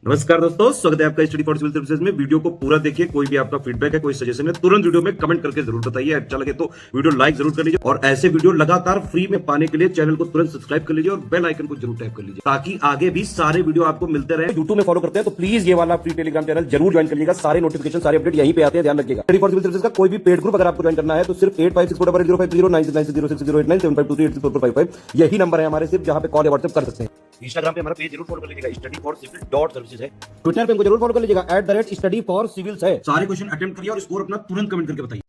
नमस्कार दोस्तों, स्वागत है आपका स्टडी फॉर सिविल सर्विसेज में। वीडियो को पूरा देखिए। कोई भी आपका फीडबैक है, कोई सजेशन है, तुरंत वीडियो में कमेंट करके जरूर बताइए। अच्छा लगे तो वीडियो लाइक जरूर कर लीजिए और ऐसे वीडियो लगातार फ्री में पाने के लिए चैनल को तुरंत सब्सक्राइब कर लीजिए और बेल आइकन को जरूर टैप कर लीजिए ताकि आगे भी सारे वीडियो आपको मिलते रहे। यूट्यूब में फॉलो करते हैं तो प्लीज ये वाला फ्री टेलीग्राम चैनल जरूर ज्वाइन करिएगा। सारे नोटिफिकेशन, सारे अपडेट यहीं पे आते हैं, ध्यान रखिएगा। स्टडी फॉर सिविल सर्विसेज का कोई भी पेड ग्रुप अगर आपको ज्वाइन करना है तो सिर्फ 8564809606097523864555 यही नंबर है हमारे, सिर्फ जहां पे कॉल या व्हाट्सएप कर सकते हैं। इंस्टाग्राम पे हमारा पेज जरूर फॉलो कर लीजिएगा, स्टडी फॉर सिविल .सर्विसेज है। ट्विटर पे हमको जरूर फॉलो कर लीजिएगा, @study for civils है। सारे क्वेश्चन अटेम्प्ट करिए और स्कोर अपना तुरंत कमेंट करके बताइए।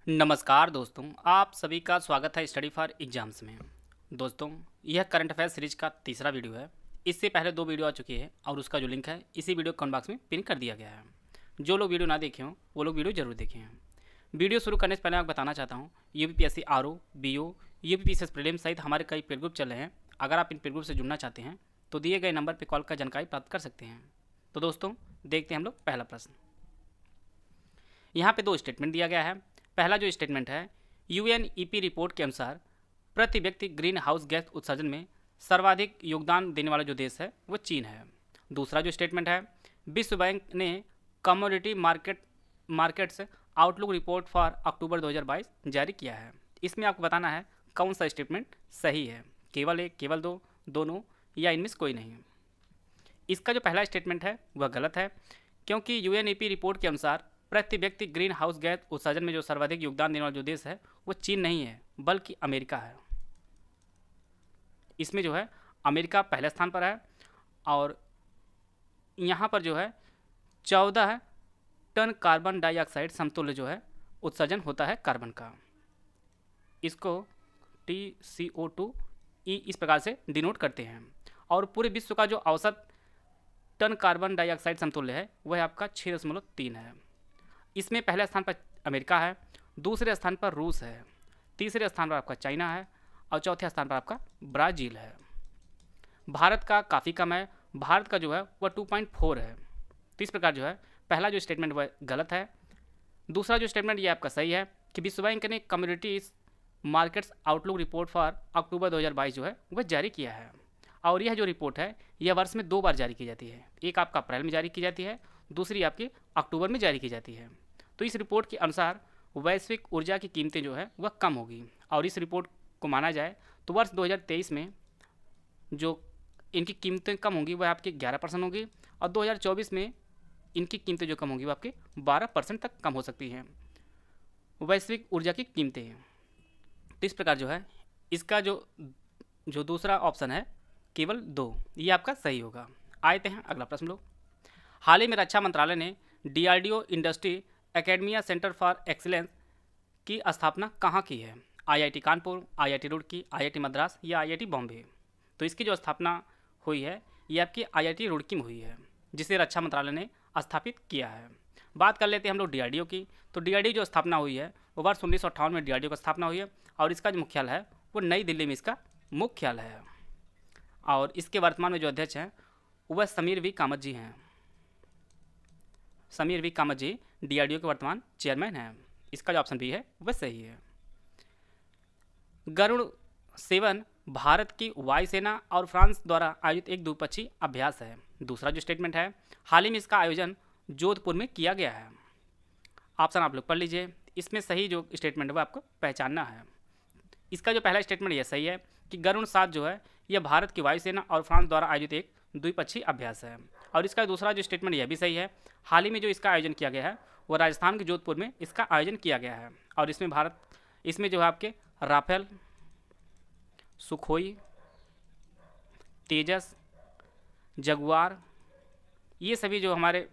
नमस्कार दोस्तों, आप सभी का स्वागत है स्टडी फॉर एग्जाम्स में। दोस्तों, यह करंट अफेयर सीरीज का तीसरा वीडियो है। इससे पहले 2 वीडियो आ चुकी है और उसका जो लिंक है इसी वीडियो कमेंट बॉक्स में पिन कर दिया गया है। जो लोग वीडियो ना देखे हों वो लोग वीडियो जरूर देखें। वीडियो शुरू करने से पहले आपको बताना चाहता हूँ, UPPSC RO, BO, UPPCS prelims सहित हमारे कई पेड ग्रुप चल रहे हैं। अगर आप इन पेड ग्रुप से जुड़ना चाहते हैं तो दिए गए नंबर पर कॉल कर जानकारी प्राप्त कर सकते हैं। तो दोस्तों, देखते हैं हम लोग पहला प्रश्न। यहाँ पे 2 स्टेटमेंट दिया गया है। पहला जो स्टेटमेंट है, यूएनईपी रिपोर्ट के अनुसार प्रति व्यक्ति ग्रीन हाउस गैस उत्सर्जन में सर्वाधिक योगदान देने वाला जो देश है वो चीन है। दूसरा जो स्टेटमेंट है, विश्व बैंक ने commodity markets outlook report for October 2022 जारी किया है। इसमें आपको बताना है कौन सा स्टेटमेंट सही है, केवल 1, केवल 2, दोनों या इनमें से कोई नहीं। इसका जो पहला स्टेटमेंट है वह गलत है, क्योंकि यूएनईपी रिपोर्ट के अनुसार प्रति व्यक्ति ग्रीन हाउस गैस उत्सर्जन में जो सर्वाधिक योगदान देने वाला जो देश है वो चीन नहीं है बल्कि अमेरिका है। इसमें जो है अमेरिका पहले स्थान पर है और यहाँ पर जो है 14 टन कार्बन डाइऑक्साइड समतुल्य जो है उत्सर्जन होता है कार्बन का। इसको TCO2 इस प्रकार से डिनोट करते हैं। और पूरे विश्व का जो औसत टन कार्बन डाइऑक्साइड समतुल्य है वह आपका 6.3 है। इसमें पहले स्थान पर अमेरिका है, दूसरे स्थान पर रूस है, तीसरे स्थान पर आपका चाइना है और चौथे स्थान पर आपका ब्राज़ील है। भारत का काफ़ी कम है, भारत का जो है वह 2.4 है। तो इस प्रकार जो है पहला जो स्टेटमेंट वह गलत है। दूसरा जो स्टेटमेंट ये आपका सही है कि विश्व बैंक ने communities markets outlook report for October 2022 जो है वह जारी किया है। और यह जो रिपोर्ट है यह वर्ष में 2 बार जारी की जाती है। एक आपका अप्रैल में जारी की जाती है, दूसरी आपकी अक्टूबर में जारी की जाती है। तो इस रिपोर्ट के अनुसार वैश्विक ऊर्जा की कीमतें जो है वह कम होगी। और इस रिपोर्ट को माना जाए तो वर्ष 2023 में जो इनकी कीमतें कम होंगी वह आपकी 11% होगी और 2024 में इनकी कीमतें जो कम होंगी वो आपकी 12% तक कम हो सकती हैं, वैश्विक ऊर्जा की कीमतें। तो इस प्रकार जो है इसका जो दूसरा ऑप्शन है केवल 2, ये आपका सही होगा। आते हैं अगला प्रश्न लोग। हाल ही में रक्षा मंत्रालय ने DRDO industry academia centre for excellence की स्थापना कहाँ की है? IIT Kanpur, IIT Roorkee, IIT Madras या IIT बॉम्बे? तो इसकी जो स्थापना हुई है ये आपकी IIT रुड़की में हुई है, जिसे रक्षा मंत्रालय ने स्थापित किया है। बात कर लेते हैं हम लोग DRDO की। तो DRDO जो स्थापना हुई है वो वर्ष 1958 में DRDO की स्थापना हुई है और इसका जो मुख्यालय है वो नई दिल्ली में इसका मुख्यालय है। और इसके वर्तमान में जो अध्यक्ष हैं वह समीर वी कामत जी हैं। समीर वी कामत जी DRDO के वर्तमान चेयरमैन हैं। इसका जो ऑप्शन बी है वह सही है। गरुड़ 7 भारत की वायुसेना और फ्रांस द्वारा आयोजित एक द्विपक्षीय अभ्यास है। दूसरा जो स्टेटमेंट है, हाल ही में इसका आयोजन जोधपुर में किया गया है। ऑप्शन आप लोग पढ़ लीजिए। इसमें सही जो स्टेटमेंट है वो आपको पहचानना है। इसका जो पहला स्टेटमेंट यह सही है कि गरुड़ 7 जो है यह भारत की वायुसेना और फ्रांस द्वारा आयोजित एक द्विपक्षीय अभ्यास है। और इसका दूसरा जो स्टेटमेंट यह भी सही है, हाल ही में जो इसका आयोजन किया गया है वो राजस्थान के जोधपुर में इसका आयोजन किया गया है। और इसमें जो है आपके राफेल, सुखोई, तेजस, जगुआर, ये सभी जो हमारे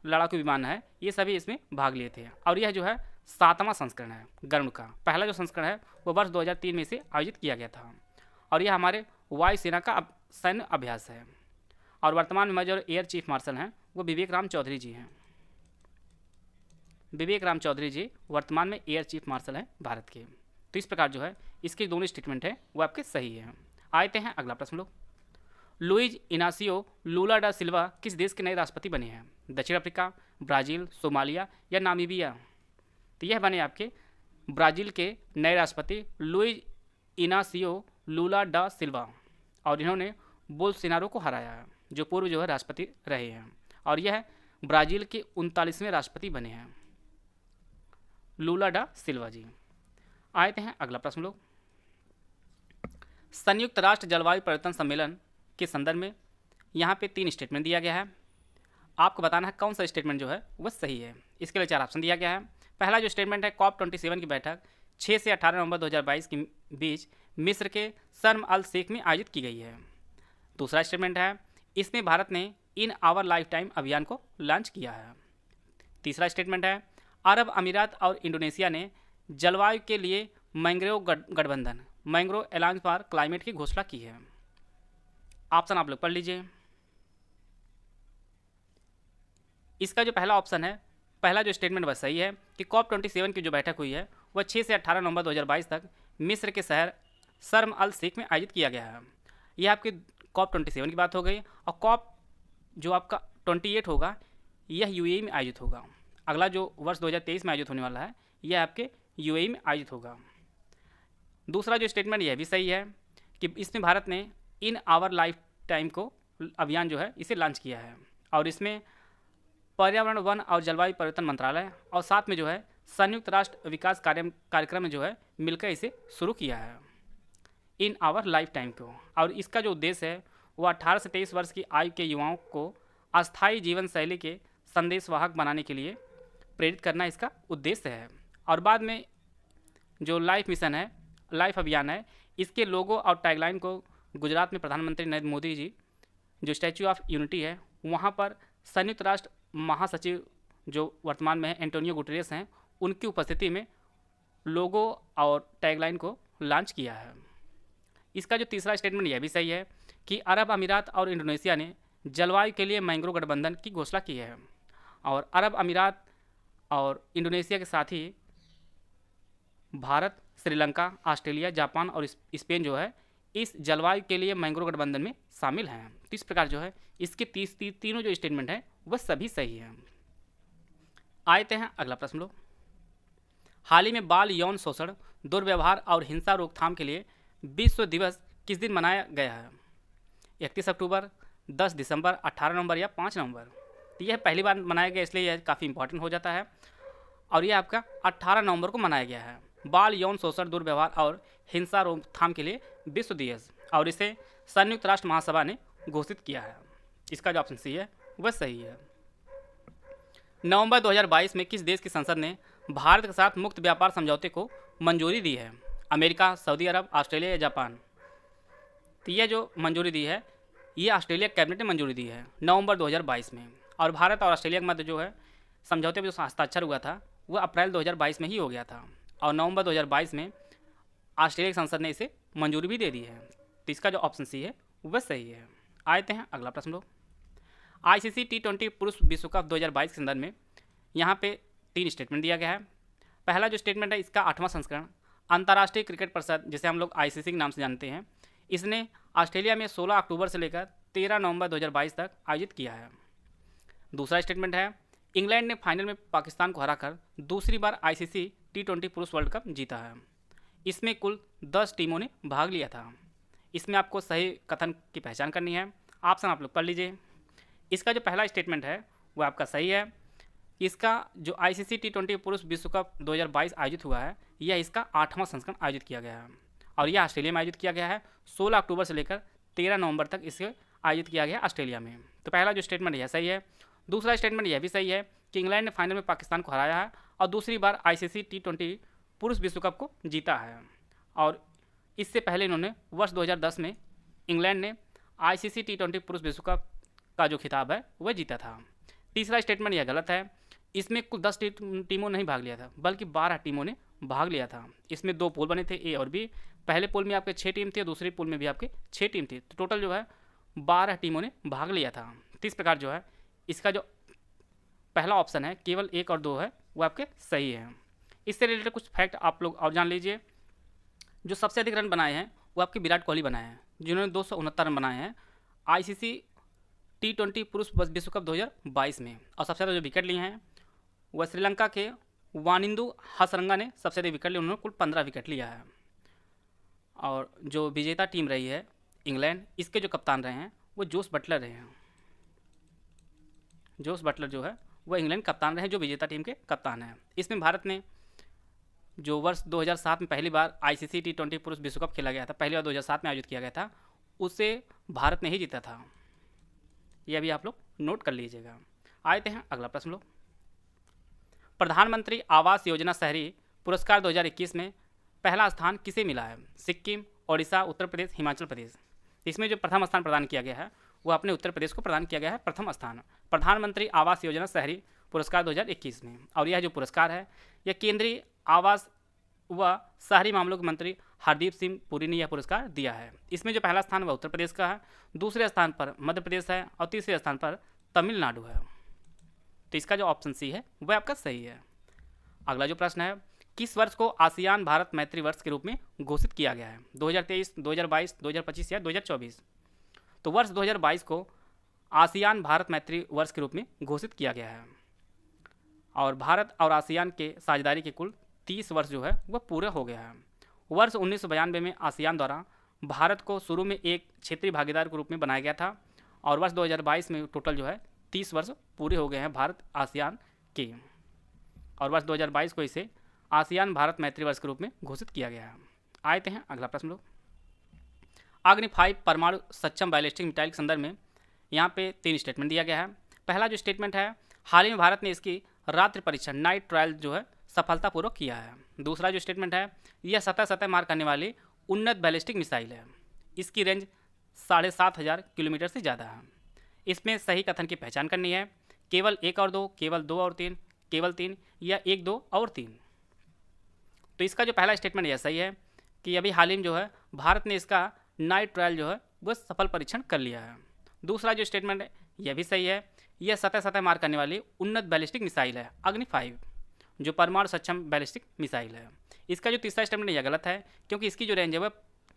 लड़ाकू विमान है ये सभी इसमें भाग लिए थे। और यह जो है 7वां संस्करण है गरुड़ का। पहला जो संस्करण है वो वर्ष 2003 में इसे आयोजित किया गया था और यह हमारे वायुसेना का सैन्य अभ्यास है। और वर्तमान में मेजर एयर चीफ मार्शल हैं वो विवेक राम चौधरी जी हैं। विवेक राम चौधरी जी वर्तमान में एयर चीफ मार्शल हैं भारत के। तो इस प्रकार जो है इसके दोनों स्टेटमेंट है वो आपके सही है। आते हैं अगला प्रश्न लोग। लुइज इनासियो लूला डा सिल्वा किस देश के नए राष्ट्रपति बने हैं? दक्षिण अफ्रीका, ब्राज़ील, सोमालिया या नामीबिया? तो यह बने आपके ब्राज़ील के नए राष्ट्रपति लुइज इनासियो लूला डा सिल्वा और इन्होंने बोल्सोनारो को हराया है। जो पूर्व जो है राष्ट्रपति रहे हैं, और यह ब्राज़ील के 39वें राष्ट्रपति बने हैं, लूला डा सिल्वा जी। आते हैं अगला प्रश्न लोग। संयुक्त राष्ट्र जलवायु परिवर्तन सम्मेलन के संदर्भ में यहाँ पे 3 स्टेटमेंट दिया गया है। आपको बताना है कौन सा स्टेटमेंट जो है वह सही है। इसके लिए 4 ऑप्शन दिया गया है। पहला जो स्टेटमेंट है, COP27 की बैठक 6 से 18 नवंबर 2022 के बीच मिस्र के शर्म अल शेख में आयोजित की गई है। दूसरा स्टेटमेंट है, इसमें भारत ने इन आवर लाइफ टाइम अभियान को लॉन्च किया है। तीसरा स्टेटमेंट है, अरब अमीरात और इंडोनेशिया ने जलवायु के लिए मैंग्रोव गठबंधन मैंग्रोव अलायंस फॉर क्लाइमेट की घोषणा की है। ऑप्शन आप लोग पढ़ लीजिए। इसका जो पहला ऑप्शन है, पहला जो स्टेटमेंट वह सही है कि COP27 की जो बैठक हुई है वह 6 से 18 नवंबर 2022 तक मिस्र के शहर शर्म अल शेख में आयोजित किया गया है। यह आपकी COP27 की बात हो गई। और COP जो आपका 28 होगा यह UAE में आयोजित होगा। अगला जो वर्ष 2023 में आयोजित होने वाला है यह आपके UAE में आयोजित होगा। दूसरा जो स्टेटमेंट यह भी सही है कि इसमें भारत ने इन आवर लाइफ टाइम को अभियान जो है इसे लॉन्च किया है, और इसमें पर्यावरण, वन और जलवायु परिवर्तन मंत्रालय और साथ में जो है संयुक्त राष्ट्र विकास कार्यक्रम में जो है मिलकर इसे शुरू किया है इन आवर लाइफ टाइम को। और इसका जो उद्देश्य है वह 18 से 23 वर्ष की आयु के युवाओं को अस्थायी जीवन शैली के संदेशवाहक बनाने के लिए प्रेरित करना इसका उद्देश्य है। और बाद में जो लाइफ मिशन है, लाइफ अभियान है, इसके लोगो और टैगलाइन को गुजरात में प्रधानमंत्री नरेंद्र मोदी जी जो स्टैच्यू ऑफ यूनिटी है वहाँ पर संयुक्त राष्ट्र महासचिव जो वर्तमान में है एंटोनियो गुटेरेस हैं, उनकी उपस्थिति में लोगो और टैगलाइन को लॉन्च किया है। इसका जो तीसरा स्टेटमेंट यह भी सही है कि अरब अमीरात और इंडोनेशिया ने जलवायु के लिए मैंग्रोव गठबंधन की घोषणा की है, और अरब अमीरात और इंडोनेशिया के साथ ही भारत, श्रीलंका, ऑस्ट्रेलिया, जापान और स्पेन जो है इस जलवायु के लिए मैंग्रोव गठबंधन में शामिल हैं। तो इस प्रकार जो है इसके तीनों जो स्टेटमेंट हैं वह सभी सही हैं। आते हैं अगला प्रश्न लोग। हाल ही में बाल यौन शोषण, दुर्व्यवहार और हिंसा रोकथाम के लिए विश्व दिवस किस दिन मनाया गया है? 31 अक्टूबर, 10 दिसंबर, 18 नवंबर या 5 नवंबर? तो यह पहली बार मनाया गया इसलिए यह काफ़ी इंपॉर्टेंट हो जाता है, और यह आपका 18 नवंबर को मनाया गया है। बाल यौन शोषण, दुर्व्यवहार और हिंसा रोकथाम के लिए विश्व दिवस, और इसे संयुक्त राष्ट्र महासभा ने घोषित किया है। इसका जो ऑप्शन सी है वह सही है। नवंबर 2022 में किस देश की संसद ने भारत के साथ मुक्त व्यापार समझौते को मंजूरी दी है? अमेरिका, सऊदी अरब, ऑस्ट्रेलिया या जापान? तो यह जो मंजूरी दी है ये ऑस्ट्रेलिया कैबिनेट ने मंजूरी दी है नवंबर 2022 में, और भारत और ऑस्ट्रेलिया के मध्य जो है समझौते पर जो हस्ताक्षर हुआ था वह अप्रैल 2022 में ही हो गया था, और नवंबर 2022 में ऑस्ट्रेलिया की संसद ने इसे मंजूरी भी दे दी है। तो इसका जो ऑप्शन सी है वह सही है। आते हैं अगला प्रश्न लोग। ICC T20 पुरुष विश्व कप 2022 के संदर्भ में यहाँ पे 3 स्टेटमेंट दिया गया है। पहला जो स्टेटमेंट है इसका 8वां संस्करण अंतर्राष्ट्रीय क्रिकेट परिषद, जिसे हम लोग ICC के नाम से जानते हैं, इसने ऑस्ट्रेलिया में 16 अक्टूबर से लेकर 13 नवंबर 2022 तक आयोजित किया है। दूसरा स्टेटमेंट है, इंग्लैंड ने फाइनल में पाकिस्तान को हराकर दूसरी बार ICC T20 पुरुष वर्ल्ड कप जीता है। इसमें कुल 10 टीमों ने भाग लिया था। इसमें आपको सही कथन की पहचान करनी है। ऑप्शन आप लोग पढ़ लीजिए। इसका जो पहला स्टेटमेंट है वो आपका सही है। इसका जो ICC T20 पुरुष विश्व कप 2022 आयोजित हुआ है यह इसका 8वां संस्करण आयोजित किया गया है, और यह ऑस्ट्रेलिया में आयोजित किया गया है। 16 अक्टूबर से लेकर 13 नवंबर तक इसे आयोजित किया गया ऑस्ट्रेलिया में। तो पहला जो स्टेटमेंट यह सही है। दूसरा स्टेटमेंट यह भी सही है कि इंग्लैंड ने फाइनल में पाकिस्तान को हराया है और दूसरी बार ICC T20 पुरुष विश्व कप को जीता है, और इससे पहले इन्होंने वर्ष 2010 में इंग्लैंड ने ICC T20 पुरुष विश्व कप का जो खिताब है वह जीता था। तीसरा स्टेटमेंट यह गलत है। इसमें कुल 10 टीमों ने नहीं भाग लिया था, बल्कि 12 टीमों ने भाग लिया था। इसमें 2 पूल बने थे, ए और बी। पहले पूल में आपके 6 टीम थी, दूसरे पूल में भी आपके 6 टीम थी। तो टोटल जो है 12 टीमों ने भाग लिया था। तो इस प्रकार जो है इसका जो पहला ऑप्शन है केवल 1 और 2 है वो आपके सही है। इससे रिलेटेड कुछ फैक्ट आप लोग और जान लीजिए। जो सबसे अधिक रन बनाए हैं वो आपके विराट कोहली बनाए हैं, जिन्होंने 269 रन बनाए हैं ICC T20 पुरुष विश्व कप 2022 में। और सबसे ज़्यादा जो विकेट लिए हैं वह श्रीलंका के वानिंदु हसरंगा ने सबसे अधिक विकेट लिए, उन्होंने कुल 15 विकेट लिया है। और जो विजेता टीम रही है इंग्लैंड, इसके जो कप्तान रहे हैं वो जोस बटलर रहे हैं। जोस बटलर जो है वो इंग्लैंड कप्तान रहे, जो विजेता टीम के कप्तान हैं। इसमें भारत ने जो वर्ष 2007 में पहली बार आईसीसी T20 पुरुष विश्व कप खेला गया था, पहली बार 2007 में आयोजित किया गया था, उसे भारत ने ही जीता था। यह भी आप लोग नोट कर लीजिएगा। आते हैं अगला प्रश्न लोग। प्रधानमंत्री आवास योजना शहरी पुरस्कार 2021 में पहला स्थान किसे मिला है? सिक्किम, ओडिशा, उत्तर प्रदेश, हिमाचल प्रदेश। इसमें जो प्रथम स्थान प्रदान किया गया है वो अपने उत्तर प्रदेश को प्रदान किया गया है प्रथम स्थान, प्रधानमंत्री आवास योजना शहरी पुरस्कार 2021 में। और यह जो पुरस्कार है यह केंद्रीय आवास व शहरी मामलों के मंत्री हरदीप सिंह पुरी ने यह पुरस्कार दिया है। इसमें जो पहला स्थान वह उत्तर प्रदेश का है, दूसरे स्थान पर मध्य प्रदेश है और तीसरे स्थान पर तमिलनाडु है। तो इसका जो ऑप्शन सी है वह आपका सही है। अगला जो प्रश्न है, किस वर्ष को आसियान भारत मैत्री वर्ष के रूप में घोषित किया गया है? 2023, 2022, 2025 या 2024? तो वर्ष 2022 को आसियान भारत मैत्री वर्ष के रूप में घोषित किया गया है। और भारत और आसियान के साझेदारी के कुल 30 वर्ष जो है वह पूरा हो गया है। वर्ष 1992 में आसियान द्वारा भारत को शुरू में एक क्षेत्रीय भागीदार के रूप में बनाया गया था और वर्ष 2022 में टोटल जो है 30 वर्ष पूरे हो गए हैं भारत आसियान के, और वर्ष 2022 को इसे आसियान भारत मैत्री वर्ष के रूप में घोषित किया गया है। आते हैं अगला प्रश्न लोग। अग्नि 5 परमाणु सक्षम बैलिस्टिक मिसाइल के संदर्भ में यहाँ पे 3 स्टेटमेंट दिया गया है। पहला जो स्टेटमेंट है, हाल ही में भारत ने इसकी रात्रि परीक्षण नाइट ट्रायल जो है सफलतापूर्वक किया है। दूसरा जो स्टेटमेंट है, यह सतह मार करने वाली उन्नत बैलिस्टिक मिसाइल है, इसकी रेंज 7500 किलोमीटर से ज़्यादा है। इसमें सही कथन की पहचान करनी है, केवल 1 और 2, केवल 2 और 3, केवल 3 या 1, 2 और 3। तो इसका जो पहला स्टेटमेंट यह सही है कि अभी हाल ही में जो है भारत ने इसका नाइट ट्रायल जो है वह सफल परीक्षण कर लिया है। दूसरा जो स्टेटमेंट है यह भी सही है, यह सतह मार करने वाली उन्नत बैलिस्टिक मिसाइल है अग्नि 5, जो परमाणु सक्षम बैलिस्टिक मिसाइल है। इसका जो तीसरा स्टेटमेंट यह गलत है, क्योंकि इसकी जो रेंज है वह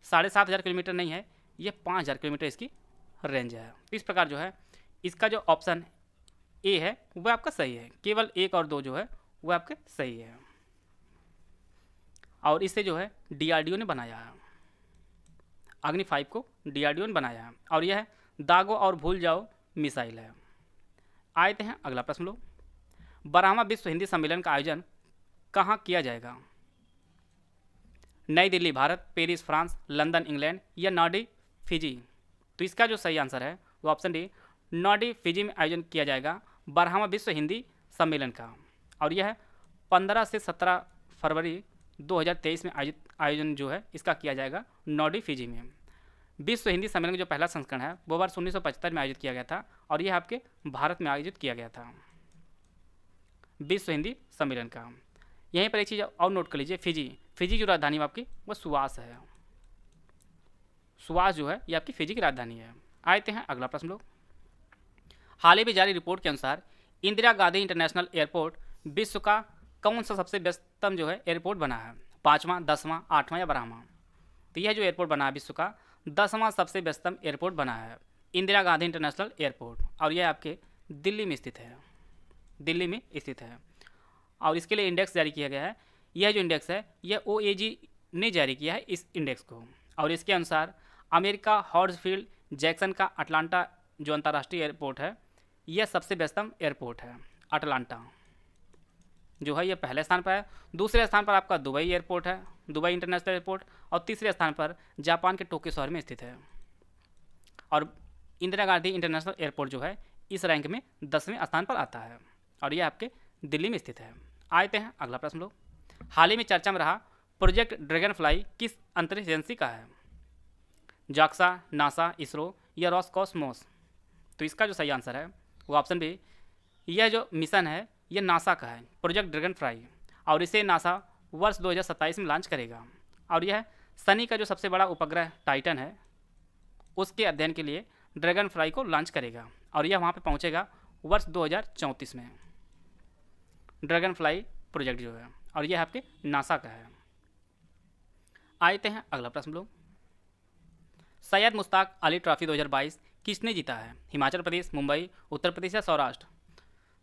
7500 किलोमीटर नहीं है, यह 5000 किलोमीटर इसकी रेंज है। इस प्रकार जो है इसका जो ऑप्शन ए है वह आपका सही है, केवल 1 और 2 जो है वह आपके सही है। और इसे जो है DRDO ने बनाया है, अग्नि 5 को DRDO ने बनाया है, और यह दागो और भूल जाओ मिसाइल है। आते हैं अगला प्रश्न लो। 12वां विश्व हिंदी सम्मेलन का आयोजन कहाँ किया जाएगा? नई Delhi Bharat, Paris France, London England या नॉर्डी फिजी? तो इसका जो सही आंसर है वो ऑप्शन डी, नॉर्डी फिजी में आयोजन किया जाएगा 12वां विश्व हिंदी सम्मेलन का, और यह 15 से 17 फरवरी 2023 में आयोजन जो है इसका किया जाएगा नॉर्डी फिजी में। विश्व हिंदी सम्मेलन का जो पहला संस्करण है वो वर्ष 1975 में आयोजित किया गया था, और यह आपके भारत में आयोजित किया गया था विश्व हिंदी सम्मेलन का। यहीं पर एक चीज़ और नोट कर लीजिए, फिजी की राजधानी आपकी वो सुवास है। सुवास जो है ये आपकी फिजी की राजधानी है। आते हैं अगला प्रश्न लोग। हाल ही में जारी रिपोर्ट के अनुसार इंदिरा गांधी इंटरनेशनल एयरपोर्ट विश्व का कौन सा सबसे व्यस्ततम जो है एयरपोर्ट बना है? 5वां, 10वां, 8वां या 12वां? तो यह जो एयरपोर्ट बना है विश्व का 10वां सबसे व्यस्ततम एयरपोर्ट बना है, इंदिरा गांधी इंटरनेशनल एयरपोर्ट, और यह आपके दिल्ली में स्थित है, दिल्ली में स्थित है। और इसके लिए इंडेक्स जारी किया गया है। यह जो इंडेक्स है यह OAG ने जारी किया है इस इंडेक्स को, और इसके अनुसार अमेरिका हॉर्सफील्ड जैक्सन का अटलांटा जो अंतर्राष्ट्रीय एयरपोर्ट है यह सबसे व्यस्ततम एयरपोर्ट है। अटलांटा जो है यह पहले स्थान पर है, दूसरे स्थान पर आपका दुबई एयरपोर्ट है, दुबई इंटरनेशनल एयरपोर्ट, और तीसरे स्थान पर जापान के टोक्यो शहर में स्थित है। और इंदिरा गांधी इंटरनेशनल एयरपोर्ट जो है इस रैंक में 10वें स्थान पर आता है, और यह आपके दिल्ली में स्थित है। आते हैं अगला प्रश्न लोग। हाल ही में चर्चा में रहा प्रोजेक्ट ड्रैगन फ्लाई किस अंतरिक्ष एजेंसी का है? जाक्सा, नासा, इसरो या रॉसकॉस्मोस? तो इसका जो सही आंसर है वो ऑप्शन बी, यह जो मिशन है यह नासा का है, प्रोजेक्ट ड्रैगन फ्लाई, और इसे नासा वर्ष 2027 में लॉन्च करेगा। और यह शनि का जो सबसे बड़ा उपग्रह टाइटन है उसके अध्ययन के लिए ड्रैगन फ्लाई को लॉन्च करेगा, और यह वहाँ पे पहुँचेगा वर्ष 2034 में। ड्रैगन फ्लाई प्रोजेक्ट जो है, और यह आपके नासा का है। आते हैं अगला प्रश्न लोग। सैयद मुश्ताक अली ट्रॉफी 2022 किसने जीता है? हिमाचल प्रदेश, मुंबई, उत्तर प्रदेश या सौराष्ट्र?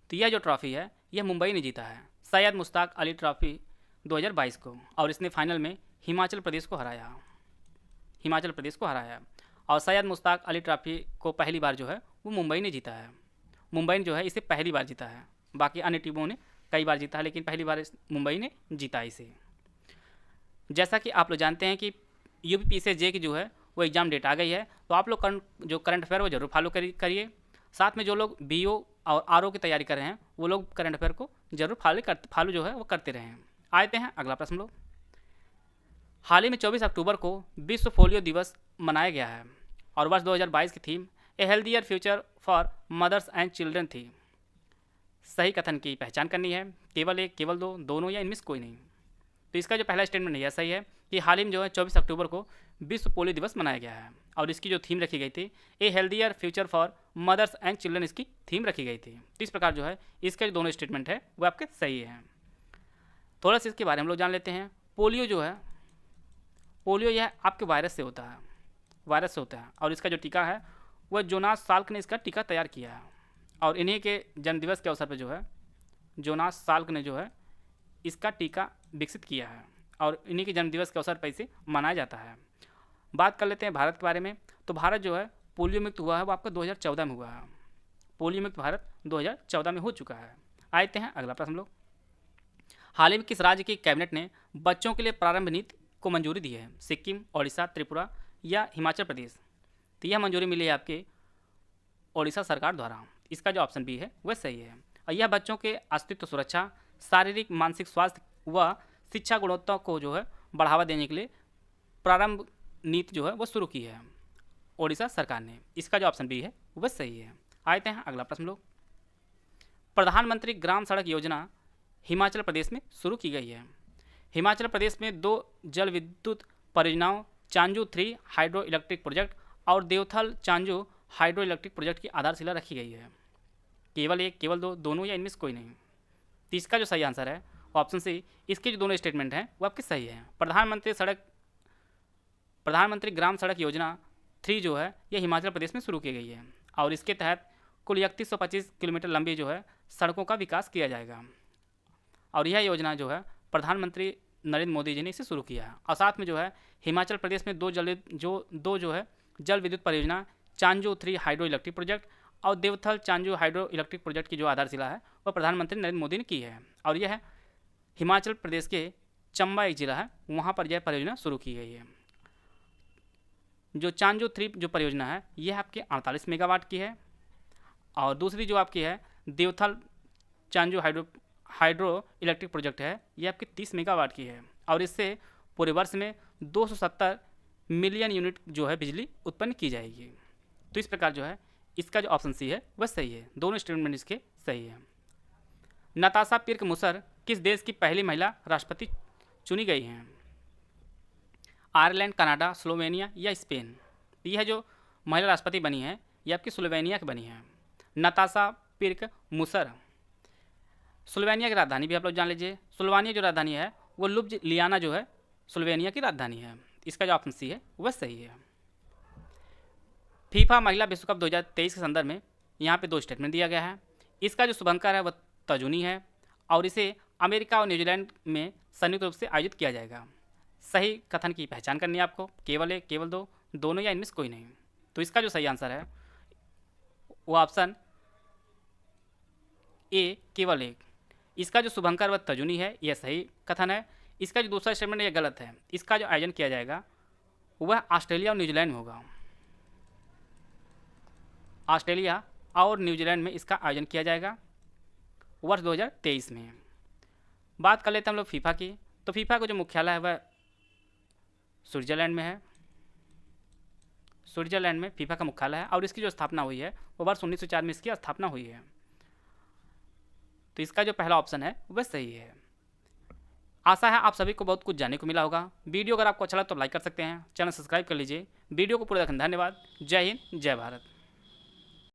तो यह जो ट्रॉफी है यह मुंबई ने जीता है, सैयद मुश्ताक अली ट्रॉफी 2022 को, और इसने फाइनल में हिमाचल प्रदेश को हराया, और सैयद मुश्ताक अली ट्रॉफी को पहली बार जो है वो मुंबई ने जीता है। मुंबई ने जो है इसे पहली बार जीता है। बाकी अन्य टीमों ने कई बार जीता है, लेकिन पहली बार मुंबई ने जीता इसे। जैसा कि आप लोग जानते हैं कि UPPSC की जो है वो एग्ज़ाम डेट आ गई है, तो आप लोग जो करंट अफेयर वो जरूर फॉलो करिए। साथ में जो लोग BO और RO की तैयारी कर रहे हैं वो लोग करंट अफेयर को जरूर फॉलो जो है वो करते रहें। आते हैं अगला प्रश्न लोग। हाल ही में 24 अक्टूबर को विश्व पोलियो दिवस मनाया गया है और वर्ष 2022 की theme A healthier future for mothers and children थी। सही कथन की पहचान करनी है, केवल एक, केवल दो, दोनों या इनमें से कोई नहीं। तो इसका जो पहला स्टेटमेंट है यह सही है कि हाल ही में जो है 24 अक्टूबर को विश्व पोलियो दिवस मनाया गया है और इसकी जो थीम रखी गई थी a healthier future for mothers and children, इसकी थीम रखी गई थी। तो इस प्रकार जो है इसके जो दोनों स्टेटमेंट है वो आपके सही हैं। थोड़ा सा इसके बारे में लोग जान लेते हैं। पोलियो जो है, पोलियो यह आपके वायरस से होता है और इसका जो टीका है वह जोनास साल्क ने इसका टीका तैयार किया है और इन्हीं के जन्मदिवस के अवसर पर जो है जोनास साल्क ने जो है इसका टीका विकसित किया है और इन्हीं के जन्मदिवस के अवसर पर इसे मनाया जाता है। बात कर लेते हैं भारत के बारे में। तो भारत जो है पोलियो मुक्त हुआ है वो आपका 2014 में हुआ है। पोलियो मुक्त भारत 2014 में हो चुका है। आते हैं अगला प्रश्न लोग। हाल ही में किस राज्य की कैबिनेट ने बच्चों के लिए प्रारंभ नीति को मंजूरी दी है? सिक्किम, ओडिशा, त्रिपुरा या हिमाचल प्रदेश? तो यह मंजूरी मिली है आपके ओडिशा सरकार द्वारा। इसका जो ऑप्शन बी है वह सही है और यह बच्चों के अस्तित्व, सुरक्षा, शारीरिक मानसिक स्वास्थ्य व शिक्षा गुणवत्ता को जो है बढ़ावा देने के लिए प्रारंभ नीति जो है वो शुरू की है ओडिशा सरकार ने। इसका जो ऑप्शन बी है वह सही है। आते हैं अगला प्रश्न लोग। प्रधानमंत्री ग्राम सड़क योजना हिमाचल प्रदेश में शुरू की गई है। हिमाचल प्रदेश में 2 जल विद्युत परियोजनाओं चांजू 3 हाइड्रो इलेक्ट्रिक प्रोजेक्ट और देवथल चांजू हाइड्रो इलेक्ट्रिक प्रोजेक्ट की आधारशिला रखी गई है। केवल एक, केवल दो, दोनों या इनमें से कोई नहीं। तो इसका जो सही आंसर है ऑप्शन सी, इसके जो दोनों स्टेटमेंट हैं वो आपके सही है। प्रधानमंत्री ग्राम सड़क योजना 3 जो है ये हिमाचल प्रदेश में शुरू की गई है और इसके तहत कुल 3125 किलोमीटर लंबी जो है सड़कों का विकास किया जाएगा और यह योजना जो है प्रधानमंत्री नरेंद्र मोदी जी ने इसे शुरू किया है। और साथ में जो है हिमाचल प्रदेश में दो जो है जल विद्युत परियोजना चांजू 3 हाइड्रो इलेक्ट्रिक प्रोजेक्ट और देवथल चांजू हाइड्रो इलेक्ट्रिक प्रोजेक्ट की जो आधारशिला है वह प्रधानमंत्री नरेंद्र मोदी ने की है और यह हिमाचल प्रदेश के चंबा एक जिला है, वहाँ पर यह परियोजना शुरू की गई है। जो चांजू 3 जो परियोजना है यह आपके 48 मेगावाट की है और दूसरी जो आपकी है देवथल चांजू हाइड्रो इलेक्ट्रिक प्रोजेक्ट है ये आपकी 30 मेगावाट की है और इससे पूरे वर्ष में 270 मिलियन यूनिट जो है बिजली उत्पन्न की जाएगी। तो इस प्रकार जो है इसका जो ऑप्शन सी है वह सही है। दोनों स्टेटमेंट इसके सही है। नताशा पिर्क मुसर किस देश की पहली महिला राष्ट्रपति चुनी गई हैं? आयरलैंड, कनाडा, स्लोवेनिया या स्पेन? यह जो महिला राष्ट्रपति बनी है यह आपकी स्लोवेनिया की बनी है, नताशा पिर्क मुसर। स्लोवेनिया की राजधानी भी आप लोग जान लीजिए। स्लोवेनिया जो राजधानी है वो लुब्लियाना जो है स्लोवेनिया की राजधानी है। इसका जो ऑप्शन सी है वह सही है। फीफा महिला विश्व कप 2023 के संदर्भ में यहाँ पे 2 स्टेटमेंट दिया गया है। इसका जो शुभंकर है वह तजुनी है और इसे अमेरिका और न्यूजीलैंड में संयुक्त रूप से आयोजित किया जाएगा। सही कथन की पहचान करनी है आपको, केवल एक, केवल दो, दोनों या इनमें से कोई नहीं। तो इसका जो सही आंसर है वो ऑप्शन ए, केवल एक। इसका जो शुभंकर व तजुनी है यह सही कथन है। इसका जो दूसरा स्टेटमेंट यह गलत है। इसका जो आयोजन किया जाएगा वह ऑस्ट्रेलिया और न्यूजीलैंड में होगा। ऑस्ट्रेलिया और न्यूजीलैंड में इसका आयोजन किया जाएगा वर्ष 2023 में। बात कर लेते हैं हम लोग फीफा की। तो फीफा का जो मुख्यालय है वह स्विट्जरलैंड में है। स्विट्जरलैंड में फीफा का मुख्यालय है और इसकी जो स्थापना हुई है वो वर्ष 1904 में इसकी स्थापना हुई है। तो इसका जो पहला ऑप्शन है वह सही है। आशा है आप सभी को बहुत कुछ जानने को मिला होगा। वीडियो अगर आपको अच्छा लगा तो लाइक कर सकते हैं, चैनल सब्सक्राइब कर लीजिए। वीडियो को पूरा देखने धन्यवाद। जय हिंद, जय भारत।